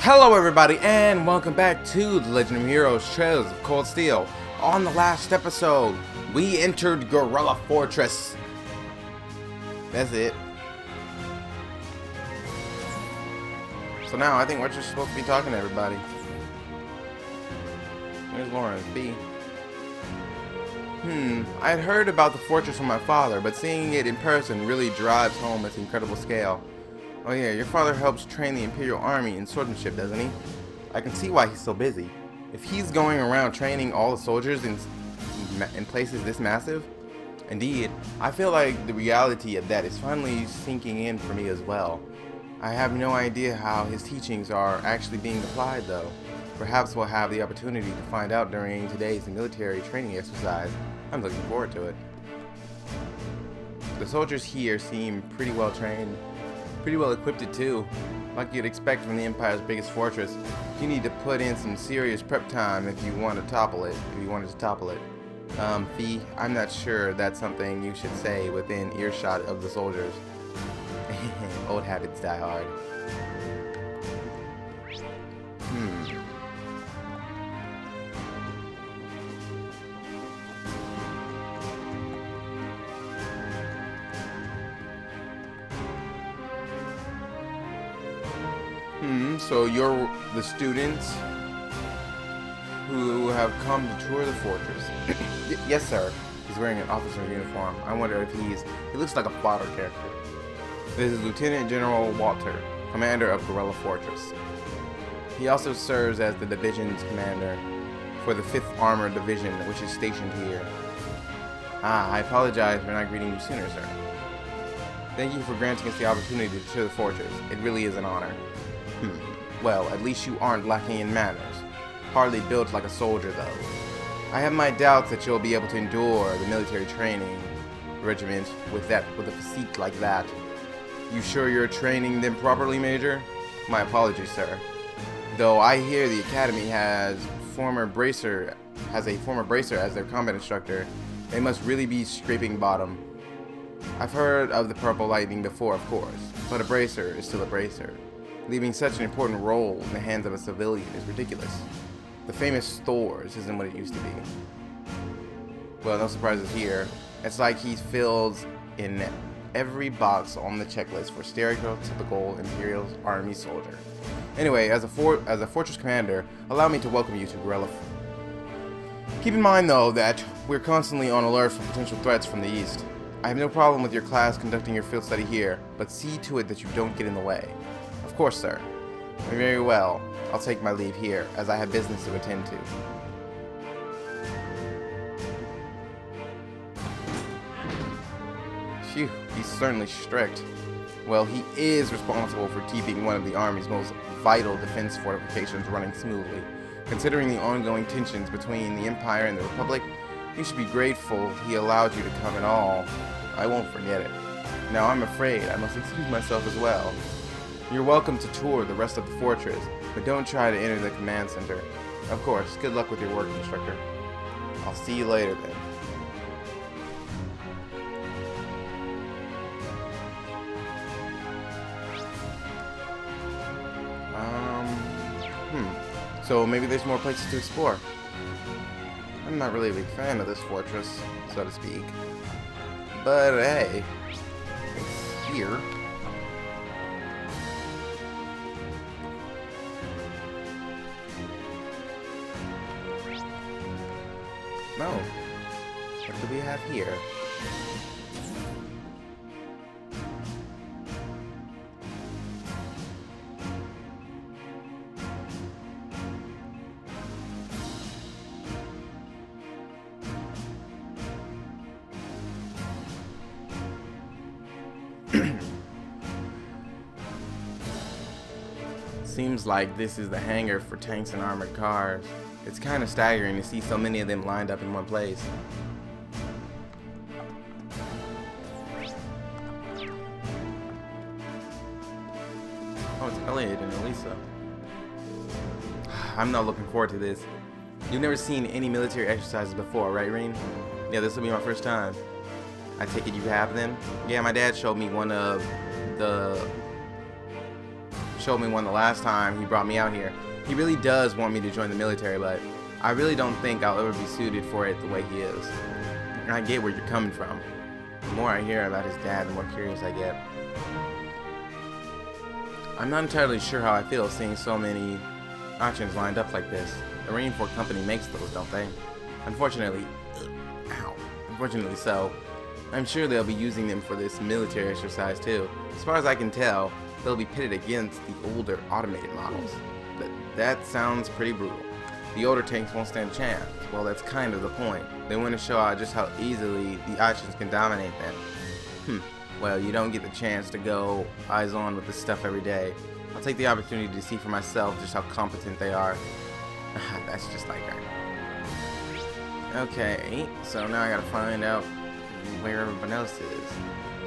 Hello everybody and welcome back to the Legend of Heroes Trails of Cold Steel. On the last episode, we entered Garrelia Fortress. That's it. So now I think we're just supposed to be talking to everybody. There's Lauren B. I had heard about the fortress from my father, but seeing it in person really drives home its incredible scale. Oh yeah, your father helps train the Imperial Army in swordsmanship, doesn't he? I can see why he's so busy. If he's going around training all the soldiers in places this massive, indeed, I feel like the reality of that is finally sinking in for me as well. I have no idea how his teachings are actually being applied though. Perhaps we'll have the opportunity to find out during today's military training exercise. I'm looking forward to it. The soldiers here seem pretty well trained. Pretty well equipped too, like you'd expect from the Empire's biggest fortress. You need to put in some serious prep time if you want to topple it. Fee, I'm not sure that's something you should say within earshot of the soldiers. Old habits die hard. So you're the students who have come to tour the fortress. Yes, sir. He's wearing an officer uniform. I wonder if he looks like a fodder character. This is Lieutenant General Walter, commander of Garrelia Fortress. He also serves as the division's commander for the 5th Armored Division, which is stationed here. I apologize for not greeting you sooner, sir. Thank you for granting us the opportunity to tour the fortress. It really is an honor. Well, at least you aren't lacking in manners. Hardly built like a soldier, though. I have my doubts that you'll be able to endure the military training regiment with a physique like that. You sure you're training them properly, Major? My apologies, sir. Though I hear the Academy has a former bracer as their combat instructor, they must really be scraping bottom. I've heard of the Purple Lightning before, of course, but a bracer is still a bracer. Leaving such an important role in the hands of a civilian is ridiculous. The famous Thors isn't what it used to be. Well, no surprises here. It's like he fills in every box on the checklist for stereotypical Imperial Army soldier. Anyway, as a fortress commander, allow me to welcome you to Garrelia. Keep in mind, though, that we're constantly on alert for potential threats from the east. I have no problem with your class conducting your field study here, but see to it that you don't get in the way. Of course, sir. Very well. I'll take my leave here, as I have business to attend to. Phew, he's certainly strict. Well, he is responsible for keeping one of the Army's most vital defense fortifications running smoothly. Considering the ongoing tensions between the Empire and the Republic, you should be grateful he allowed you to come at all. I won't forget it. Now, I'm afraid I must excuse myself as well. You're welcome to tour the rest of the fortress, but don't try to enter the command center. Of course, good luck with your work, instructor. I'll see you later then. So maybe there's more places to explore. I'm not really a big fan of this fortress, so to speak. But hey, it's here. No. What do we have here? Seems like this is the hangar for tanks and armored cars. It's kind of staggering to see so many of them lined up in one place. Oh, it's Elliot and Elisa. I'm not looking forward to this. You've never seen any military exercises before, right, Reen? Yeah, this will be my first time. I take it you have them? Yeah, my dad showed me showed me one the last time he brought me out here. He really does want me to join the military, but I really don't think I'll ever be suited for it the way he is. And I get where you're coming from. The more I hear about his dad, the more curious I get. I'm not entirely sure how I feel seeing so many options lined up like this. The Marine Corps company makes those, don't they? Unfortunately so. I'm sure they'll be using them for this military exercise too. As far as I can tell, they'll be pitted against the older automated models. That sounds pretty brutal. The older tanks won't stand a chance. Well, that's kind of the point. They want to show out just how easily the options can dominate them. Well, you don't get the chance to go eyes on with this stuff every day. I'll take the opportunity to see for myself just how competent they are. That's just like her. Okay, so now I gotta find out where everyone else is.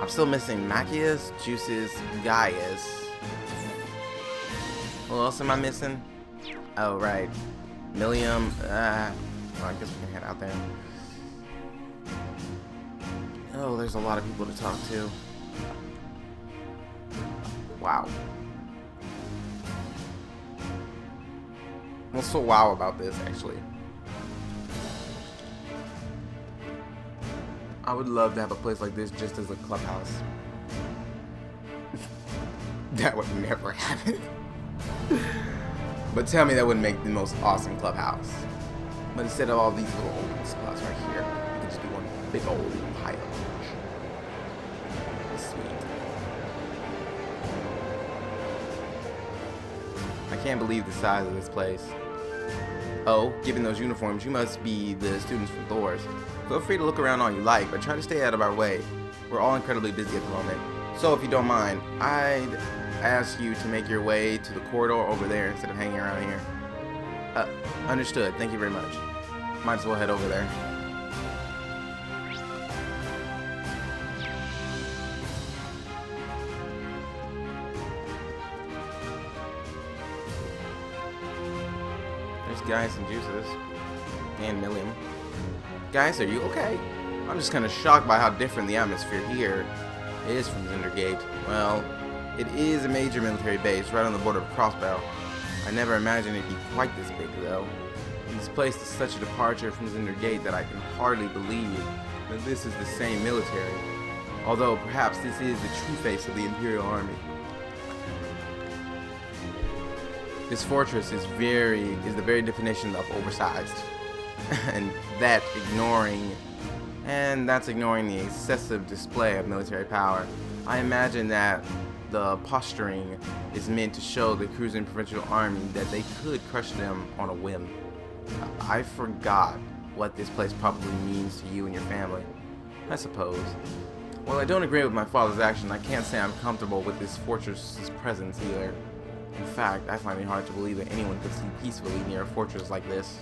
I'm still missing Machias, Juices, Gaius. Who else am I missing? Oh, right. Millium. Well, I guess we can head out there. Oh, there's a lot of people to talk to. Wow. What's so wow about this, actually? I would love to have a place like this just as a clubhouse. That would never happen. But tell me that wouldn't make the most awesome clubhouse. But instead of all these little open spots right here, we can just do one big old pile. Sweet. I can't believe the size of this place. Oh, given those uniforms, you must be the students from Thor's. Feel free to look around all you like, but try to stay out of our way. We're all incredibly busy at the moment. So if you don't mind, I'd ask you to make your way to the corridor over there instead of hanging around here. Understood. Thank you very much. Might as well head over there. There's Gaius and Juices. And Millium. Guys, are you okay? I'm just kind of shocked by how different the atmosphere here is from Zindergate. Well, it is a major military base right on the border of Crossbow. I never imagined it'd be quite this big, though. This place is such a departure from Zindergate that I can hardly believe that this is the same military. Although, perhaps this is the true face of the Imperial Army. This fortress is the very definition of oversized. And that's ignoring the excessive display of military power. I imagine that the posturing is meant to show the cruising provincial army that they could crush them on a whim. I forgot what this place probably means to you and your family, I suppose. While I don't agree with my father's action, I can't say I'm comfortable with this fortress's presence either. In fact, I find it hard to believe that anyone could sleep peacefully near a fortress like this.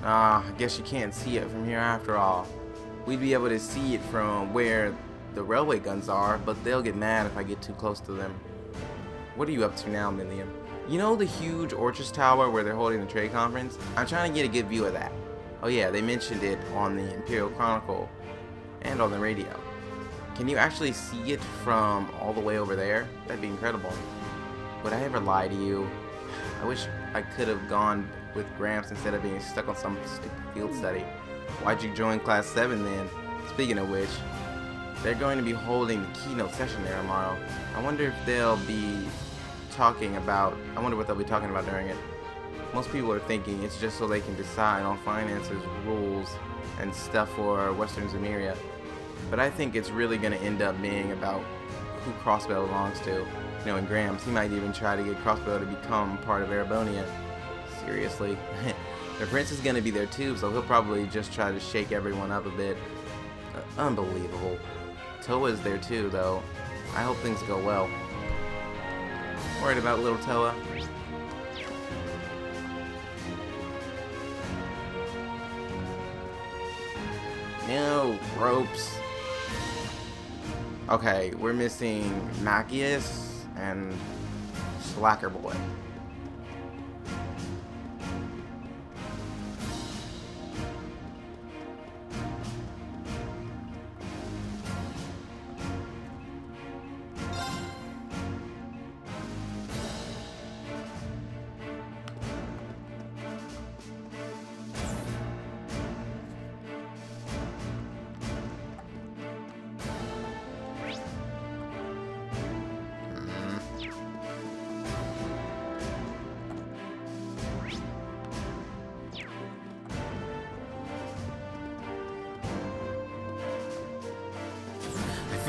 I guess you can't see it from here after all. We'd be able to see it from where the railway guns are, but they'll get mad if I get too close to them. What are you up to now, Millium? You know the huge Orchard Tower where they're holding the trade conference? I'm trying to get a good view of that. Oh yeah, they mentioned it on the Imperial Chronicle and on the radio. Can you actually see it from all the way over there? That'd be incredible. Would I ever lie to you? I wish I could have gone with Gramps instead of being stuck on some stupid field study. Why'd you join Class 7 then? Speaking of which, they're going to be holding the keynote session there tomorrow. I wonder what they'll be talking about during it. Most people are thinking it's just so they can decide on finances, rules, and stuff for Western Zemeria. But I think it's really going to end up being about who Crossbow belongs to. You know, and Gramps, he might even try to get Crossbow to become part of Erebonia. Seriously. The prince is going to be there too, so he'll probably just try to shake everyone up a bit. Unbelievable. Toa is there too, though. I hope things go well. Worried about little Toa? No, ropes. Okay, we're missing Machias and Slacker Boy.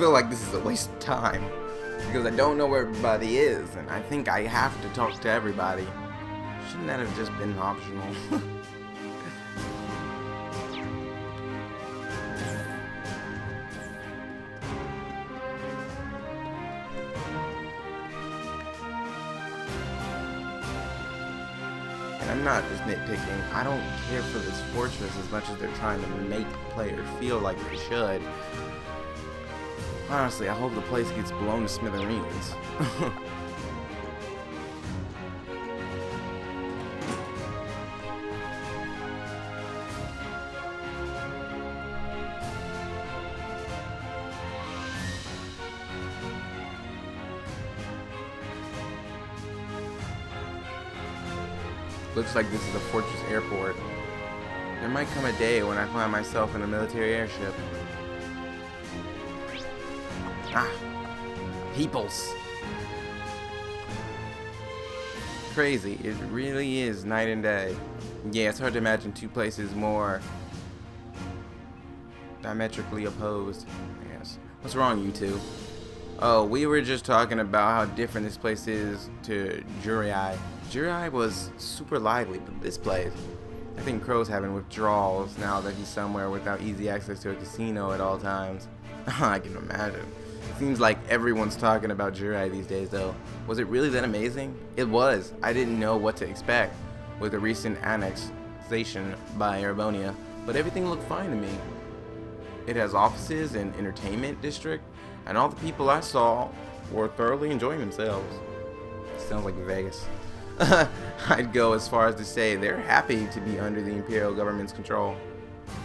feel like this is a waste of time because I don't know where everybody is, and I think I have to talk to everybody. Shouldn't that have just been optional? I'm not just nitpicking. I don't care for this fortress as much as they're trying to make players feel like they should. Honestly, I hope the place gets blown to smithereens. Looks like this is a fortress airport. There might come a day when I find myself in a military airship. Ah, peoples. Crazy, it really is night and day. Yeah, it's hard to imagine two places more diametrically opposed, I guess. What's wrong, you two? Oh, we were just talking about how different this place is to Juri. Juri was super lively, but this place, I think Crow's having withdrawals now that he's somewhere without easy access to a casino at all times. I can imagine. It seems like everyone's talking about Juri these days, though. Was it really that amazing? It was. I didn't know what to expect with the recent annexation by Erebonia, but everything looked fine to me. It has offices and entertainment district, and all the people I saw were thoroughly enjoying themselves. Sounds like Vegas. I'd go as far as to say they're happy to be under the Imperial government's control.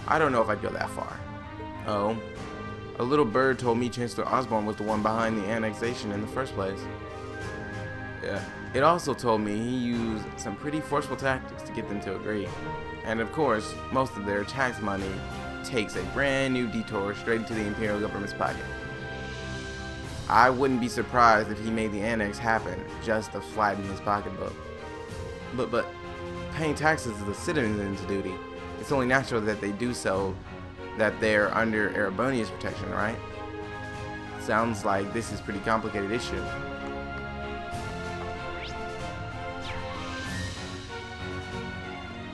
I don't know if I'd go that far. Oh, a little bird told me Chancellor Osborne was the one behind the annexation in the first place. Yeah. It also told me he used some pretty forceful tactics to get them to agree. And of course, most of their tax money takes a brand new detour straight into the Imperial government's pocket. I wouldn't be surprised if he made the annex happen just to flatten his pocketbook. But paying taxes is a citizen's duty. It's only natural that they do so, that they're under Erebonia's protection, right? Sounds like this is a pretty complicated issue.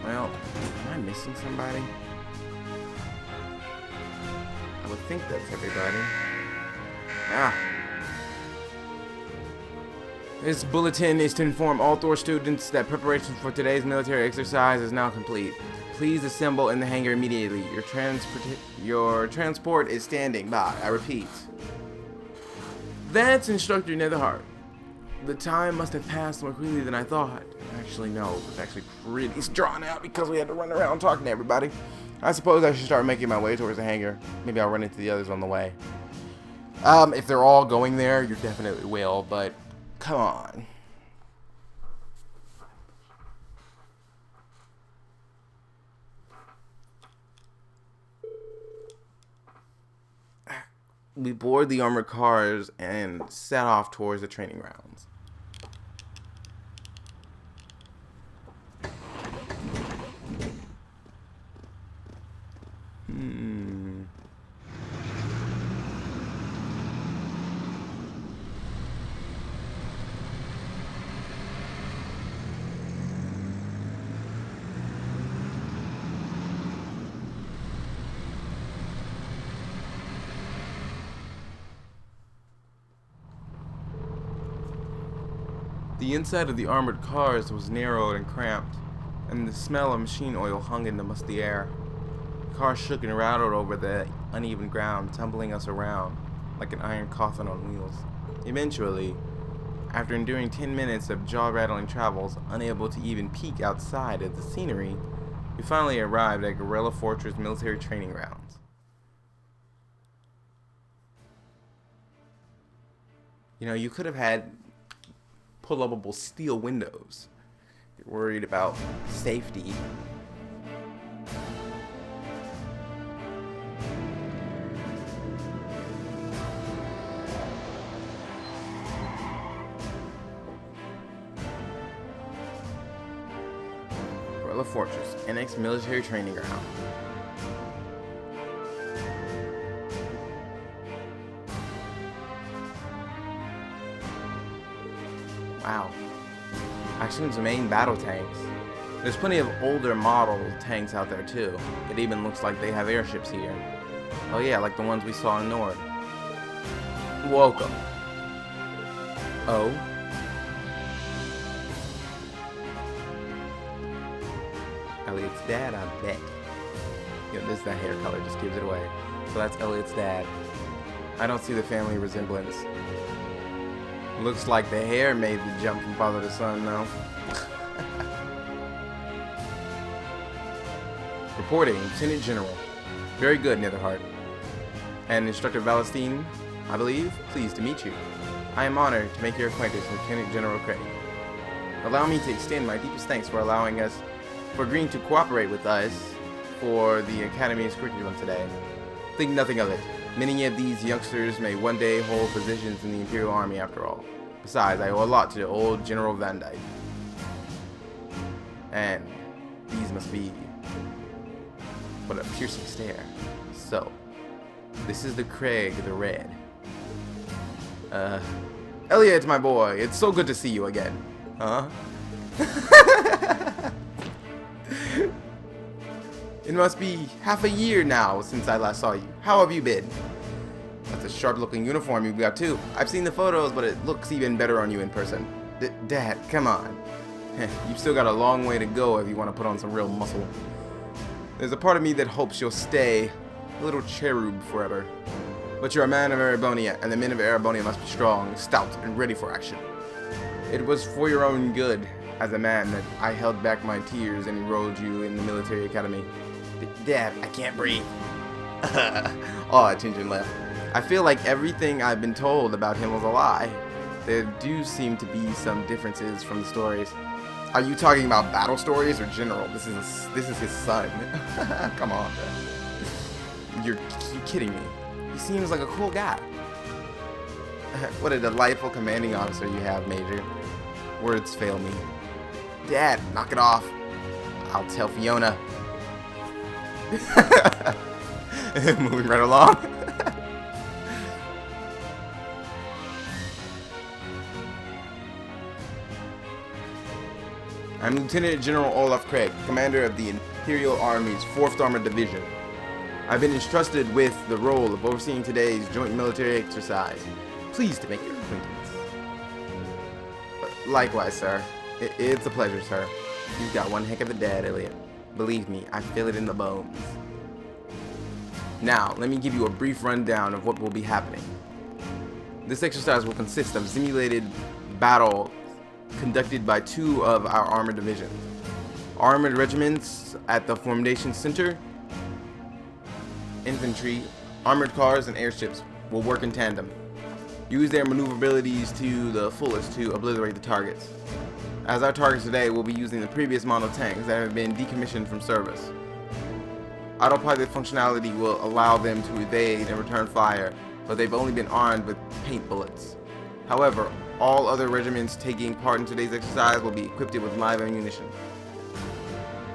Well, am I missing somebody? I would think that's everybody. Ah. This bulletin is to inform all Thor students that preparation for today's military exercise is now complete. Please assemble in the hangar immediately. Your transport is standing by. I repeat. That's Instructor Netherheart. The time must have passed more quickly than I thought. Actually, no. It was actually pretty drawn out because we had to run around talking to everybody. I suppose I should start making my way towards the hangar. Maybe I'll run into the others on the way. If they're all going there, you definitely will, but come on. We board the armored cars and set off towards the training grounds. The inside of the armored cars was narrow and cramped, and the smell of machine oil hung in the musty air. The car shook and rattled over the uneven ground, tumbling us around like an iron coffin on wheels. Eventually, after enduring 10 minutes of jaw-rattling travels, unable to even peek outside at the scenery, we finally arrived at Garrelia Fortress military training grounds. You know, you could have had pull-upable steel windows. You're worried about safety. Garrelia Fortress, NX military training ground. Wow. Actually, some main battle tanks. There's plenty of older model tanks out there too. It even looks like they have airships here. Oh yeah, like the ones we saw in Nord. Welcome. Oh? Elliot's dad, I bet. Yeah, that hair color just gives it away. So that's Elliot's dad. I don't see the family resemblance. Looks like the hair made the jump from father to son, though. Reporting, Lieutenant General. Very good, Netherheart. And Instructor Valestine, I believe. Pleased to meet you. I am honored to make your acquaintance, Lieutenant General Craig. Allow me to extend my deepest thanks for agreeing to cooperate with us for the Academy's curriculum today. Think nothing of it. Many of these youngsters may one day hold positions in the Imperial Army after all. Besides, I owe a lot to the old General Van Dyke. And these must be... What a piercing stare. So, this is the Craig the Red. Elliot, my boy, it's so good to see you again. Huh? It must be half a year now since I last saw you. How have you been? That's a sharp-looking uniform you've got too. I've seen the photos, but it looks even better on you in person. Dad, come on. You've still got a long way to go if you want to put on some real muscle. There's a part of me that hopes you'll stay a little cherub forever. But you're a man of Erebonia, and the men of Erebonia must be strong, stout, and ready for action. It was for your own good, as a man, that I held back my tears and enrolled you in the military academy. Dad, I can't breathe. Oh, Tintin left. I feel like everything I've been told about him was a lie. There do seem to be some differences from the stories. Are you talking about battle stories or general? This is his son. Come on, man. You're kidding me. He seems like a cool guy. What a delightful commanding officer you have, Major. Words fail me. Dad, knock it off. I'll tell Fiona. Moving right along. I'm Lieutenant General Olaf Craig, commander of the Imperial Army's 4th Armored Division. I've been entrusted with the role of overseeing today's joint military exercise. Pleased to make your acquaintance. Likewise, sir. It's a pleasure, sir. You've got one heck of a dad, Elliot. Believe me, I feel it in the bones. Now, let me give you a brief rundown of what will be happening. This exercise will consist of simulated battle conducted by 2 of our armored divisions. Armored regiments at the formation center, infantry, armored cars, and airships will work in tandem. Use their maneuverabilities to the fullest to obliterate the targets. As our targets today, we'll be using the previous model tanks that have been decommissioned from service. Autopilot functionality will allow them to evade and return fire, but they've only been armed with paint bullets. However, all other regiments taking part in today's exercise will be equipped with live ammunition.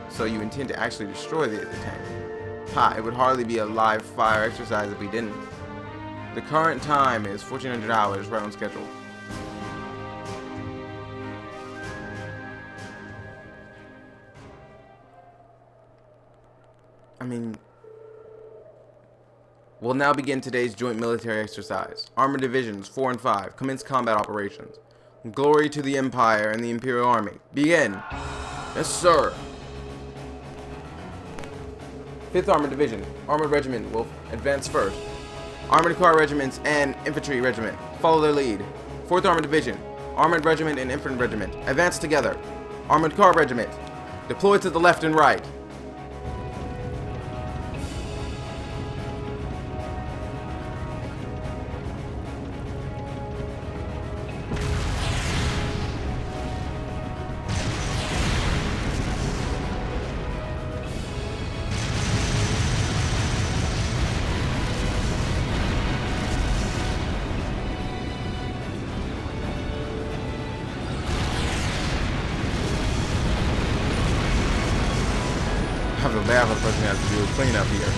So you intend to actually destroy the tank? It would hardly be a live fire exercise if we didn't. The current time is 1400 hours, right on schedule. We'll now begin today's joint military exercise. Armored Divisions 4 and 5, commence combat operations. Glory to the Empire and the Imperial Army. Begin! Yes, sir! 5th Armored Division, Armored Regiment will advance first. Armored Car Regiments and Infantry Regiment, follow their lead. 4th Armored Division, Armored Regiment and Infantry Regiment, advance together. Armored Car Regiment, deploy to the left and right. I feel bad for the person who has to do a cleanup here.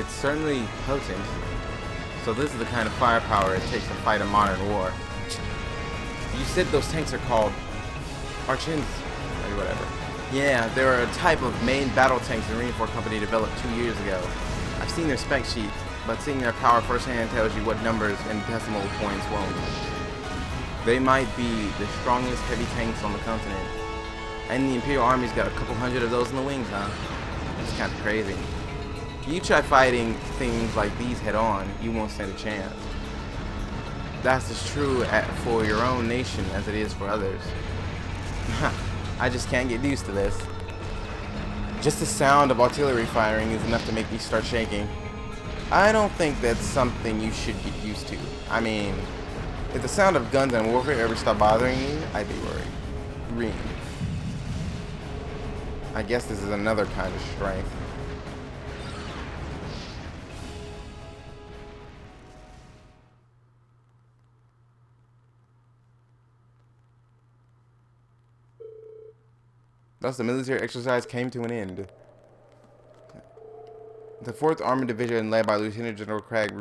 It's certainly potent. So this is the kind of firepower it takes to fight a modern war. You said those tanks are called Archins, or whatever. Yeah, they're a type of main battle tanks the Marine Corps Company developed 2 years ago. I've seen their spec sheets, but seeing their power firsthand tells you what numbers and decimal points won't. They might be the strongest heavy tanks on the continent. And the Imperial Army's got a couple hundred of those in the wings, huh? It's kind of crazy. You try fighting things like these head on, you won't stand a chance. That's as true for your own nation as it is for others. I just can't get used to this. Just the sound of artillery firing is enough to make me start shaking. I don't think that's something you should get used to. I mean, if the sound of guns and warfare ever stopped bothering you, I'd be worried. Green. I guess this is another kind of strength. Thus, the military exercise came to an end. The 4th Armored Division, led by Lieutenant General Craig,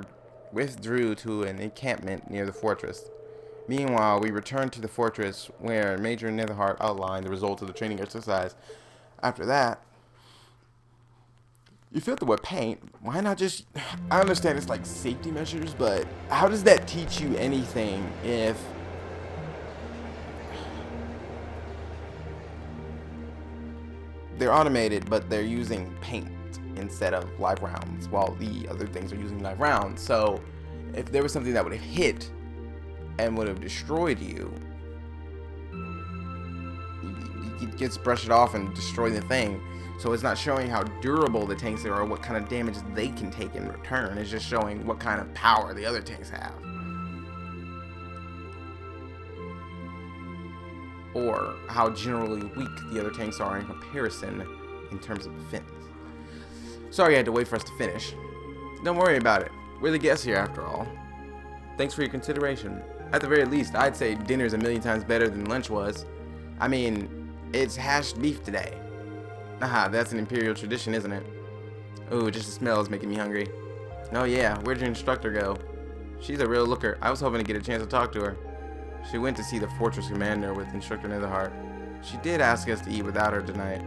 withdrew to an encampment near the fortress. Meanwhile, we returned to the fortress, where Major Netherheart outlined the results of the training exercise. After that, you filled the wet paint. Why not just... I understand it's like safety measures, but how does that teach you anything if... They're automated, but they're using paint instead of live rounds, while the other things are using live rounds. So, if there was something that would have hit and would have destroyed you, you could just brush it off and destroy the thing. So it's not showing how durable the tanks are or what kind of damage they can take in return. It's just showing what kind of power the other tanks have. Or how generally weak the other tanks are in comparison in terms of defense. Sorry I had to wait for us to finish. Don't worry about it. We're the guests here after all. Thanks for your consideration. At the very least, I'd say dinner's a million times better than lunch was. I mean, it's hashed beef today. Aha, that's an imperial tradition, isn't it? Ooh, just the smell is making me hungry. Oh yeah, where'd your instructor go? She's a real looker. I was hoping to get a chance to talk to her. She went to see the fortress commander with Instructor Netherheart. She did ask us to eat without her tonight.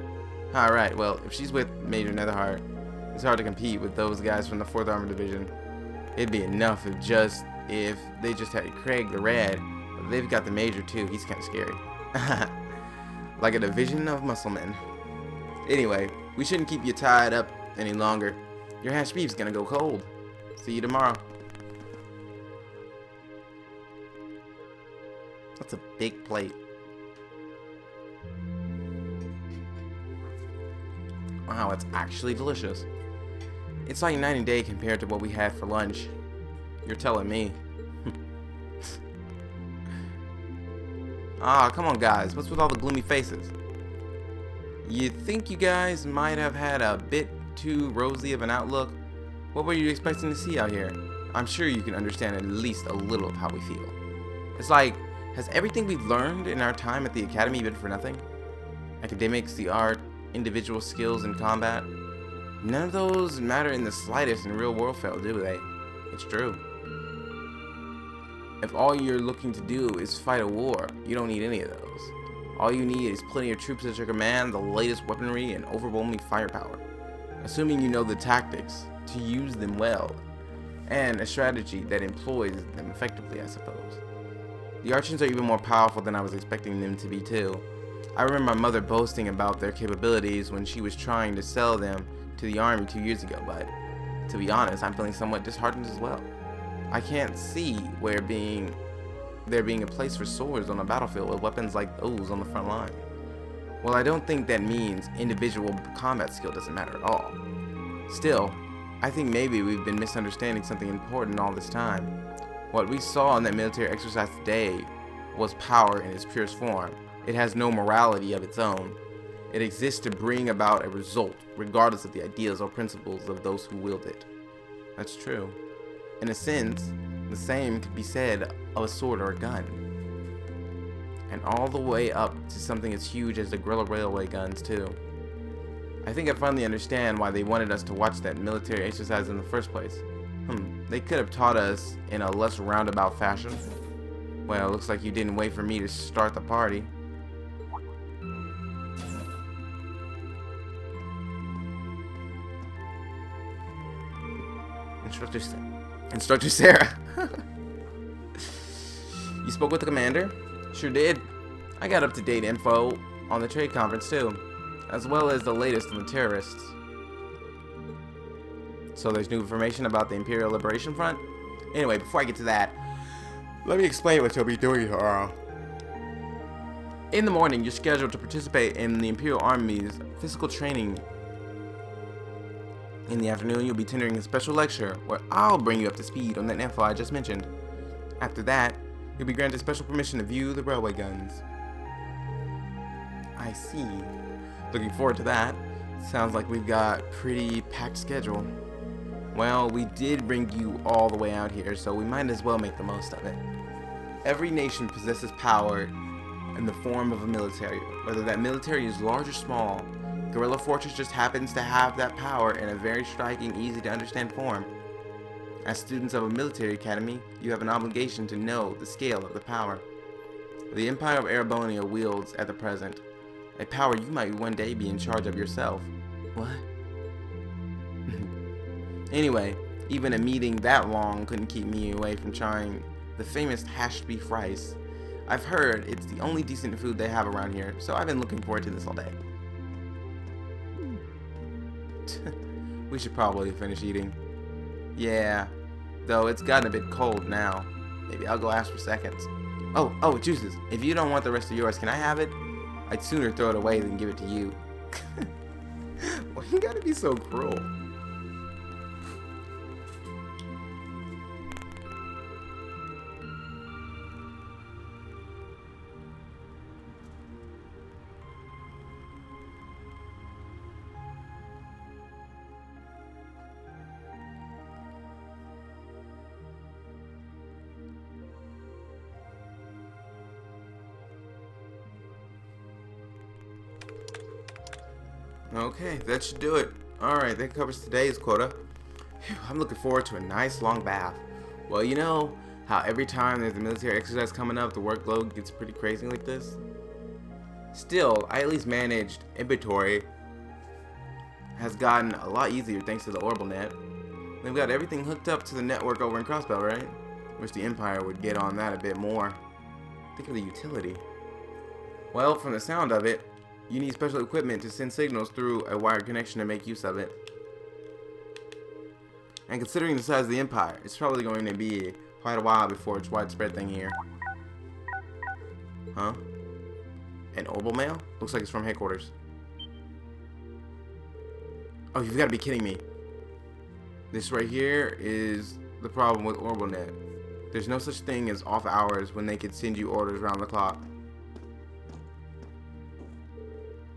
Alright, well, if she's with Major Netherheart, it's hard to compete with those guys from the 4th Armored Division. It'd be enough if they just had Craig the Red, but they've got the Major too. He's kind of scary. Like a division of musclemen. Anyway, we shouldn't keep you tied up any longer. Your hash beef's gonna go cold. See you tomorrow. That's a big plate. Wow, it's actually delicious. It's like night and day compared to what we had for lunch. You're telling me. Ah, come on guys, what's with all the gloomy faces? You think you guys might have had a bit too rosy of an outlook? What were you expecting to see out here? I'm sure you can understand at least a little of how we feel. It's like, has everything we've learned in our time at the academy been for nothing? Academics, the art, individual skills in combat? None of those matter in the slightest in real world fell, do they? It's true. If all you're looking to do is fight a war, you don't need any of those. All you need is plenty of troops at your command, the latest weaponry, and overwhelming firepower. Assuming you know the tactics to use them well, and a strategy that employs them effectively, I suppose. The Archons are even more powerful than I was expecting them to be too. I remember my mother boasting about their capabilities when she was trying to sell them to the army 2 years ago, but to be honest, I'm feeling somewhat disheartened as well. I can't see there being a place for swords on a battlefield with weapons like those on the front line. Well, I don't think that means individual combat skill doesn't matter at all. Still, I think maybe we've been misunderstanding something important all this time. What we saw in that military exercise today was power in its purest form. It has no morality of its own. It exists to bring about a result, regardless of the ideas or principles of those who wield it. That's true. In a sense, the same could be said of a sword or a gun. And all the way up to something as huge as the guerrilla railway guns too. I think I finally understand why they wanted us to watch that military exercise in the first place. They could have taught us in a less roundabout fashion. Well, looks like you didn't wait for me to start the party. Instructor Sarah. You spoke with the commander? Sure did. I got up-to-date info on the trade conference too, as well as the latest on the terrorists. So there's new information about the Imperial Liberation Front? Anyway, before I get to that, let me explain what you'll be doing tomorrow. In the morning, you're scheduled to participate in the Imperial Army's physical training. In the afternoon, you'll be attending a special lecture where I'll bring you up to speed on that info I just mentioned. After that, you'll be granted special permission to view the railway guns. I see. Looking forward to that. Sounds like we've got a pretty packed schedule. Well, we did bring you all the way out here, so we might as well make the most of it. Every nation possesses power in the form of a military, whether that military is large or small. Garrelia Fortress just happens to have that power in a very striking, easy to understand form. As students of a military academy, you have an obligation to know the scale of the power the Empire of Erebonia wields at the present, a power you might one day be in charge of yourself. What? Anyway, even a meeting that long couldn't keep me away from trying the famous hashed beef rice. I've heard it's the only decent food they have around here, so I've been looking forward to this all day. We should probably finish eating. Yeah, though it's gotten a bit cold now. Maybe I'll go ask for seconds. Oh, juices. If you don't want the rest of yours, can I have it? I'd sooner throw it away than give it to you. Well, you gotta be so cruel. Okay, that should do it. Alright, that covers today's quota. Whew, I'm looking forward to a nice long bath. Well, you know how every time there's a military exercise coming up, the workload gets pretty crazy like this? Still, I at least managed inventory has gotten a lot easier thanks to the orbital net. They've got everything hooked up to the network over in Crossbell, right? Wish the Empire would get on that a bit more. Think of the utility. Well, from the sound of it, you need special equipment to send signals through a wired connection to make use of it. And considering the size of the Empire, it's probably going to be quite a while before it's a widespread thing here. Huh? An orbital mail? Looks like it's from headquarters. Oh, you've got to be kidding me. This right here is the problem with orbital net. There's no such thing as off hours when they could send you orders around the clock.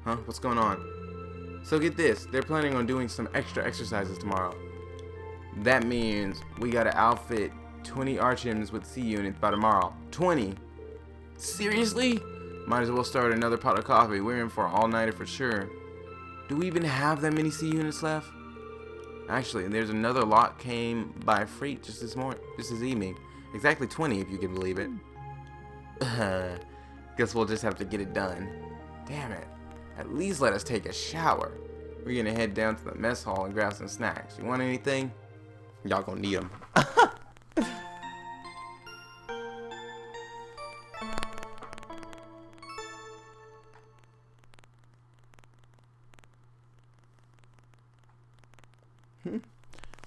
Huh? What's going on? So get this, they're planning on doing some extra exercises tomorrow. That means we gotta outfit 20 archims with C units by tomorrow. 20? Seriously? Might as well start another pot of coffee. We're in for an all-nighter for sure. Do we even have that many C units left? Actually, there's another lot came by freight just this evening. Exactly 20 if you can believe it. Guess we'll just have to get it done. Damn it. At least let us take a shower. We're gonna head down to the mess hall and grab some snacks. You want anything? Y'all gonna need them.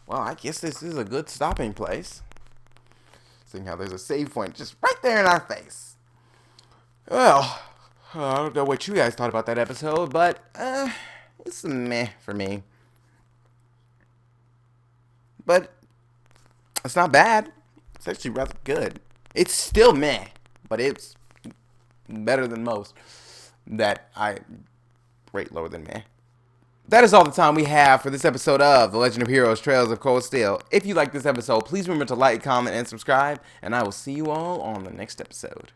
Well, I guess this is a good stopping place. Seeing how there's a save point just right there in our face. Well, I don't know what you guys thought about that episode, but it's meh for me. But it's not bad. It's actually rather good. It's still meh, but it's better than most that I rate lower than meh. That is all the time we have for this episode of The Legend of Heroes Trails of Cold Steel. If you like this episode, please remember to like, comment, and subscribe, and I will see you all on the next episode.